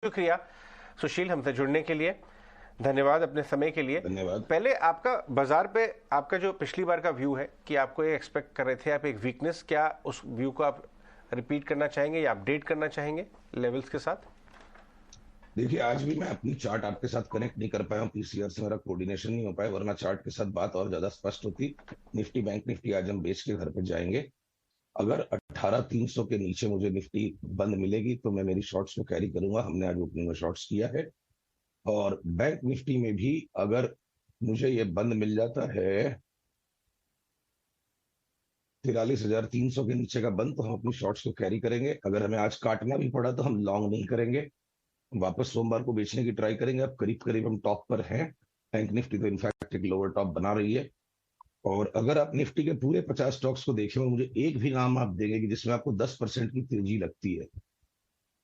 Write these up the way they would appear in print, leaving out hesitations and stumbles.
शुक्रिया सुशील हमसे जुड़ने के लिए। धन्यवाद अपने समय के लिए। धन्यवाद। पहले आपका बाजार पे आपका जो पिछली बार का व्यू है कि आपको ये एक्सपेक्ट कर रहे थे आप एक वीकनेस, क्या उस व्यू को आप रिपीट करना चाहेंगे या अपडेट करना चाहेंगे लेवल्स के साथ? देखिए, आज भी मैं अपनी चार्ट आपके साथ कनेक्ट नहीं कर पाया हूँ, पीसीआर से मेरा कोऑर्डिनेशन नहीं हो पाया, वरना चार्ट के साथ बात और ज्यादा स्पष्ट होती। निफ्टी बैंक निफ्टी आज हम बेच के घर पे जाएंगे। अगर 18,300 के नीचे मुझे निफ्टी बंद मिलेगी तो मैं मेरी शॉर्ट्स को कैरी करूंगा। हमने आज ओपनिंग में शॉर्ट्स किया है। और बैंक निफ्टी में भी अगर मुझे ये बंद मिल जाता है 43,300 के नीचे का बंद, तो हम अपनी शॉर्ट्स को कैरी करेंगे। अगर हमें आज काटना भी पड़ा तो हम लॉन्ग नहीं करेंगे, वापस सोमवार को बेचने की ट्राई करेंगे। अब करीब करीब हम टॉप पर हैं। बैंक निफ्टी तो इनफैक्ट एक लोअर टॉप बना रही है। और अगर आप निफ्टी के पूरे 50 स्टॉक्स को देखें और मुझे एक भी नाम आप देंगे कि जिसमें आपको 10% की तेजी लगती है,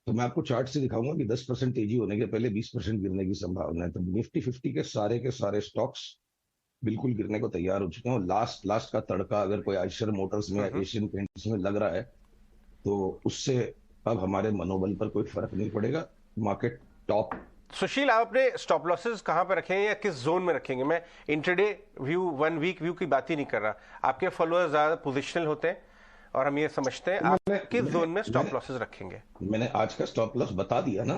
तो मैं आपको चार्ट से दिखाऊंगा कि 10% तेजी होने के पहले 20% गिरने की संभावना है। तो निफ्टी 50 के सारे स्टॉक्स बिल्कुल गिरने को तैयार हो चुके हैं। और लास्ट का तड़का अगर कोई आयशर मोटर्स में या एशियन पेंट्स में लग रहा है, तो उससे अब हमारे मनोबल पर कोई फर्क नहीं पड़ेगा। Market top. सुशील, आप अपने स्टॉप लॉसेस कहां पर रखेंगे या किस जोन में रखेंगे? मैं इंट्राडे व्यू, 1 वीक व्यू की बात ही नहीं कर रहा। आपके फॉलोअर्स ज्यादा पोजिशनल होते हैं और हम ये समझते हैं। तो आप किस जोन में स्टॉप लॉसेस रखेंगे? मैंने आज का स्टॉप लॉस बता दिया ना।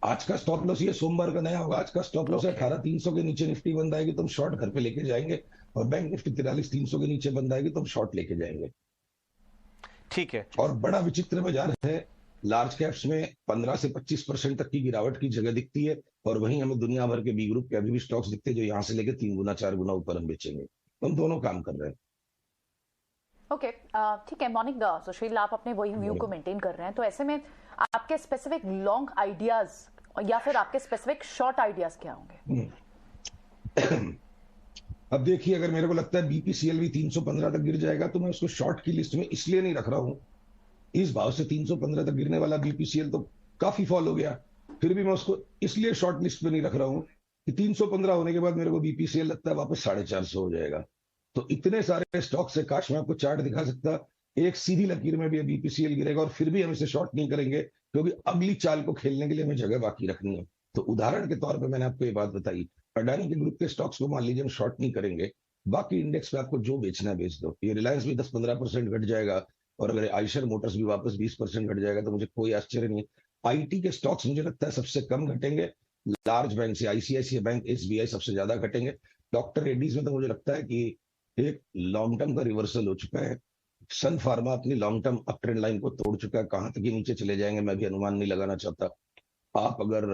आज का स्टॉप लॉस ये सोमवार का नया होगा। आज का स्टॉप लॉस है 18,300 के नीचे निफ्टी बंद आएगी तो हम शॉर्ट घर पे लेके जाएंगे, और बैंक निफ्टी 43,300 के नीचे बंद आएगी तो हम शॉर्ट लेके जाएंगे। ठीक है। और बड़ा विचित्र बाजार है। लार्ज कैप्स में 15 से 25% तक की गिरावट की जगह दिखती है, और वहीं हमें दुनिया भर के बी ग्रुप के अभी भी स्टॉक्स दिखते हैं जो यहाँ से लेके 3 गुना 4 गुना ऊपर हम बेचेंगे। हम दोनों काम कर रहे हैं। ओके, ठीक है। मॉर्निंग सुशील, आप अपने वही व्यू को मेंटेन कर रहे हैं, तो ऐसे में आपके स्पेसिफिक लॉन्ग आइडियाज या फिर आपके स्पेसिफिक शॉर्ट आइडियाज क्या होंगे? अब देखिए, अगर मेरे को लगता है बीपीसीएल भी 315 तक गिर जाएगा तो मैं उसको शॉर्ट की लिस्ट में इसलिए नहीं रख रहा हूं। इस भाव से 315 तक गिरने वाला बीपीसीएल तो काफी फॉल हो गया, फिर भी मैं उसको इसलिए शॉर्ट लिस्ट पे नहीं रख रहा हूं कि 315 होने के बाद मेरे को बीपीसीएल लगता है वापस 450 हो जाएगा। तो इतने सारे स्टॉक से काश मैं आपको चार्ट दिखा सकता, एक सीधी लकीर में भी बीपीसीएल गिरेगा और फिर भी हम इसे शॉर्ट नहीं करेंगे, क्योंकि अगली चाल को खेलने के लिए हमें जगह बाकी रखनी है। तो उदाहरण के तौर पर मैंने आपको ये बात बताई, अडानी के ग्रुप के स्टॉक्स को मान लीजिए हम शॉर्ट नहीं करेंगे, बाकी इंडेक्स पे आपको जो बेचना है बेच दो। ये रिलायंस भी 10-15% घट जाएगा, और अगर आयशर मोटर्स भी वापस 20% घट जाएगा तो मुझे कोई आश्चर्य नहीं। आईटी के स्टॉक्स मुझे लगता है सबसे कम घटेंगे। लार्ज बैंक से आईसीआईसीआई बैंक, एसबीआई सबसे ज्यादा घटेंगे। डॉक्टर रेड्डीज में तो मुझे लगता है कि एक लॉन्ग टर्म का रिवर्सल हो चुका है। सन फार्मा अपनी long term up trend line को तोड़ चुका है। कहां तक ये नीचे चले जाएंगे मैं भी अनुमान नहीं लगाना चाहता। आप अगर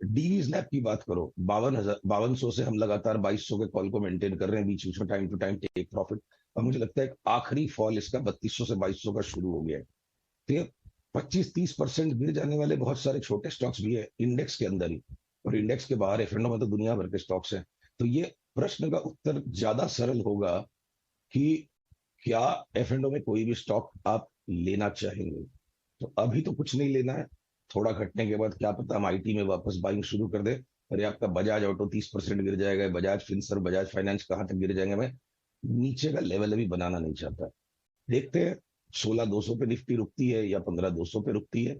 डीवीज लैब की बात करो, 5200 से हम लगातार 2200 के कॉल को मेंटेन कर रहे हैं, बीच बीच में time to time take profit. और मुझे लगता है आखिरी फॉल इसका 3200 से 2200 का शुरू हो गया है। तो 25-30% गिर जाने वाले बहुत सारे छोटे स्टॉक्स भी है इंडेक्स के अंदर ही, और इंडेक्स के बाहर एफएनओ में तो दुनिया भर के स्टॉक्स हैं। तो ये प्रश्न का उत्तर ज्यादा सरल होगा कि क्या एफएनओ में कोई भी स्टॉक आप लेना चाहेंगे? तो अभी तो कुछ नहीं लेना है। थोड़ा घटने के बाद क्या पता हम आईटी में वापस बाइंग शुरू कर दे। अरे आपका बजाज ऑटो 30% गिर जाएगा, बजाज फिनसर्व, बजाज फाइनेंस कहां तक गिर जाएंगे। मैं नीचे का लेवल अभी बनाना नहीं चाहता। देखते हैं 16,200 पे निफ्टी रुकती है या 15,200 पे रुकती है,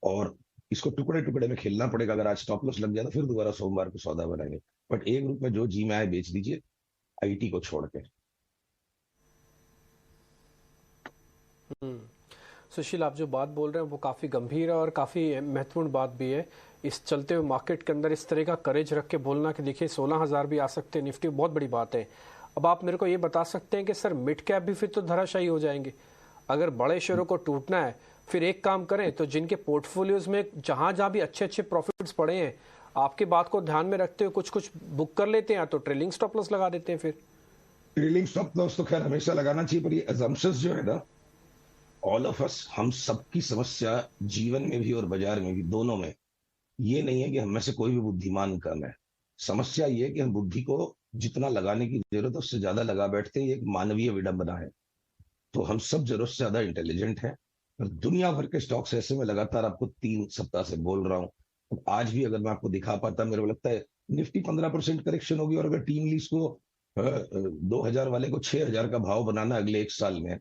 और इसको टुकड़े टुकड़े में खेलना पड़ेगा। अगर आज स्टॉप लॉस लग जाए तो फिर दोबारा सोमवार को सौदा बनाएंगे। बट एक ग्रुप में जो जी में आए बेच दीजिए, आईटी को छोड़ के। सुशील, आप जो बात बोल रहे हैं वो काफ़ी गंभीर है और काफ़ी महत्वपूर्ण बात भी है। इस चलते हुए मार्केट के अंदर इस तरह का करेज रख के बोलना कि देखिए 16,000 भी आ सकते हैं निफ्टी, बहुत बड़ी बात है। अब आप मेरे को ये बता सकते हैं कि सर मिड कैप भी फिर तो धराशायी हो जाएंगे। अगर बड़े शेयरों को टूटना है, फिर एक काम करें तो जिनके पोर्टफोलियोज में जहां जहां भी अच्छे अच्छे प्रॉफिट्स पड़े हैं, आपकी बात को ध्यान में रखते हुए कुछ कुछ बुक कर लेते हैं, तो ट्रेलिंग स्टॉप लॉस लगा देते हैं। फिर ट्रेलिंग स्टॉप लॉस तो खैर हमेशा लगाना चाहिए, पर ये अजम्पशंस जो है ना, ऑल ऑफ अस, हम सबकी समस्या जीवन में भी और बाजार में भी, दोनों में, ये नहीं है कि हम में से कोई भी बुद्धिमान कम है। समस्या ये है कि हम बुद्धि को जितना लगाने की जरूरत है उससे ज्यादा लगा बैठते हैं। ये एक मानवीय विडंबना है। तो हम सब जरूरत से ज्यादा इंटेलिजेंट हैं। और दुनिया भर के स्टॉक्स ऐसे में लगातार आपको 3 सप्ताह से बोल रहा हूं। तो आज भी अगर मैं आपको दिखा पाता, मेरे को लगता है निफ्टी 15% करेक्शन होगी, और अगर टीम लीज को 2,000 वाले को 6,000 का भाव बनाना अगले 1 साल में,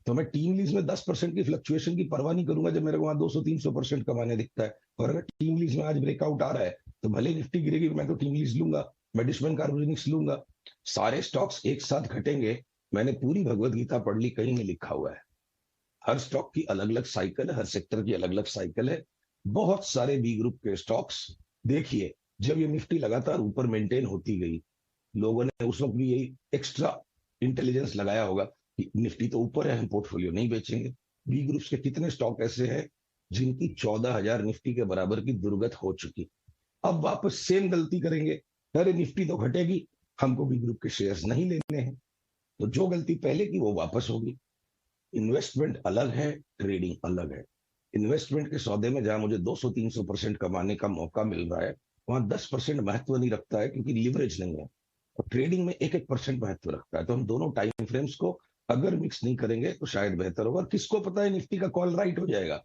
तो मैं टीम लीज में 10% की फ्लक्चुएशन की परवाह नहीं करूंगा जब मेरे को वहां 200-300% कमाने दिखता है। और अगर टीम लीज में आज ब्रेकआउट आ रहा है तो भले निफ्टी गिरेगी, मैं तो टीम लीज लूंगा, मैं डिशमन कार्बोजेनिक्स लूंगा। सारे स्टॉक्स एक साथ घटेंगे। मैंने पूरी भगवत गीता पढ़ ली, कहीं में लिखा हुआ है हर स्टॉक की अलग अलग साइकिल है, हर सेक्टर की अलग अलग साइकिल है। बहुत सारे बी ग्रुप के स्टॉक्स देखिए, जब ये निफ्टी लगातार ऊपर मेंटेन होती गई, लोगों ने उस वक्त भी यही एक्स्ट्रा इंटेलिजेंस लगाया होगा कि निफ्टी तो ऊपर है, हम पोर्टफोलियो नहीं बेचेंगे। बी ग्रुप्स के कितने स्टॉक ऐसे हैं जिनकी 14,000 निफ्टी के बराबर की दुर्गत हो चुकी, अब वापस सेम गलती करेंगे, अरे निफ्टी तो घटेगी, हमको बी ग्रुप के शेयर्स नहीं लेने हैं। तो जो गलती पहले की वो वापस होगी। इन्वेस्टमेंट अलग है, ट्रेडिंग अलग है। इन्वेस्टमेंट के सौदे में जहां मुझे 200-300% कमाने का मौका मिल रहा है, वहां 10% महत्व नहीं रखता है क्योंकि लीवरेज नहीं है, और ट्रेडिंग में 1-1% महत्व रखता है। तो हम दोनों टाइम फ्रेम्स को अगर मिक्स नहीं करेंगे तो शायद बेहतर होगा। और किसको पता है निफ्टी का कॉल राइट हो जाएगा।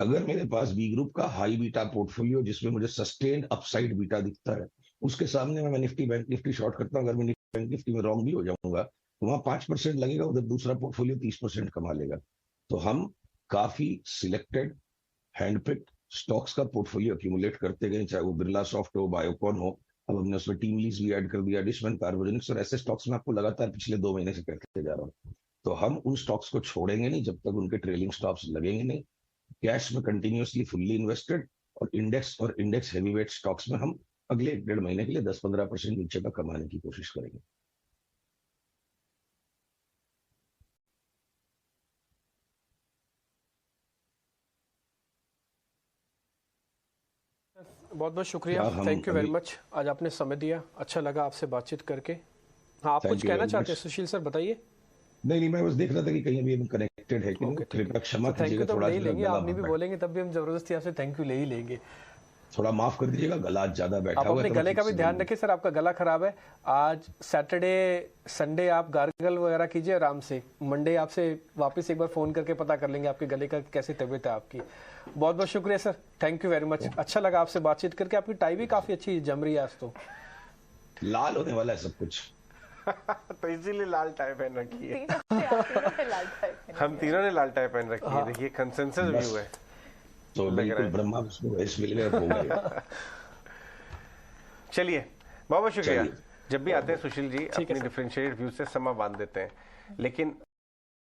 अगर मेरे पास बी ग्रुप का हाई बीटा पोर्टफोलियो जिसमें मुझे सस्टेन्ड अपसाइड बीटा दिखता है, उसके सामने मैं निफ्टी बैंक निफ्टी शॉर्ट करता हूं, अगर मैं बैंक निफ्टी में रॉन्ग भी हो जाऊंगा तो वहां 5% लगेगा, उधर दूसरा पोर्टफोलियो 30% कमा लेगा। तो हम काफी सिलेक्टेड हैंडपिक्ड स्टॉक्स का पोर्टफोलियो एक्यूमुलेट करते गए, चाहे वो बिरला सॉफ्ट हो, बायोकॉन हो, अब हमने उसमें टीम लीज भी ऐड कर दिया, डिशमन कार्बोजेनिक्स, और ऐसे स्टॉक्स में आपको लगातार पिछले 2 महीने से कहते जा रहा हूँ। तो हम उन स्टॉक्स को छोड़ेंगे नहीं जब तक उनके ट्रेलिंग स्टॉप्स लगेंगे नहीं। कैश में कंटिन्यूसली फुल्ली इन्वेस्टेड, और इंडेक्स हेवीवेट स्टॉक्स में हम अगले 1-1.5 महीने के लिए 10-15% नीचे का कमाने की कोशिश करेंगे। बहुत बहुत शुक्रिया, थैंक यू वेरी मच। आज आपने समय दिया, अच्छा लगा आपसे बातचीत करके। हाँ, आप कुछ कहना चाहते हैं सुशील सर, बताइए। नहीं, मैं बस देख रहा था कि कहीं अभी कनेक्टेड है कि नहीं। कृपया क्षमा कीजिएगा, थोड़ा ले लेंगे, आप नहीं भी बोलेंगे तब भी हम जबरदस्ती आपसे थैंक यू ले ही लेंगे। थोड़ा माफ कर दीजिएगा, गला ज्यादा बैठा हुआ है। आप अपने गले का भी ध्यान रखिए सर, आपका गला खराब है। आज सैटरडे संडे आप गार्गल वगैरह कीजिए आराम से, मंडे आपसे वापस एक बार फोन करके पता कर लेंगे आपके गले का कैसी तबीयत है आपकी। बहुत बहुत शुक्रिया sir, thank you very much. अच्छा लगा आपसे बातचीत करके। आपकी टाई भी काफी अच्छी जम रही है आज, तो लाल होने वाला है सब कुछ। तो इसीलिए लाल टाई पहन रखी है। हम तीनों ने लाल टाई पहन रखी है। देखिए कंसेंसस व्यू है, तो बिल्कुल ब्रह्मा विष्णु महेश मिल गए, हो गया। चलिए, बहुत बहुत शुक्रिया। जब भी आते हैं सुशील जी अपनी डिफरेंशिएटेड व्यू से समा बांध देते हैं, लेकिन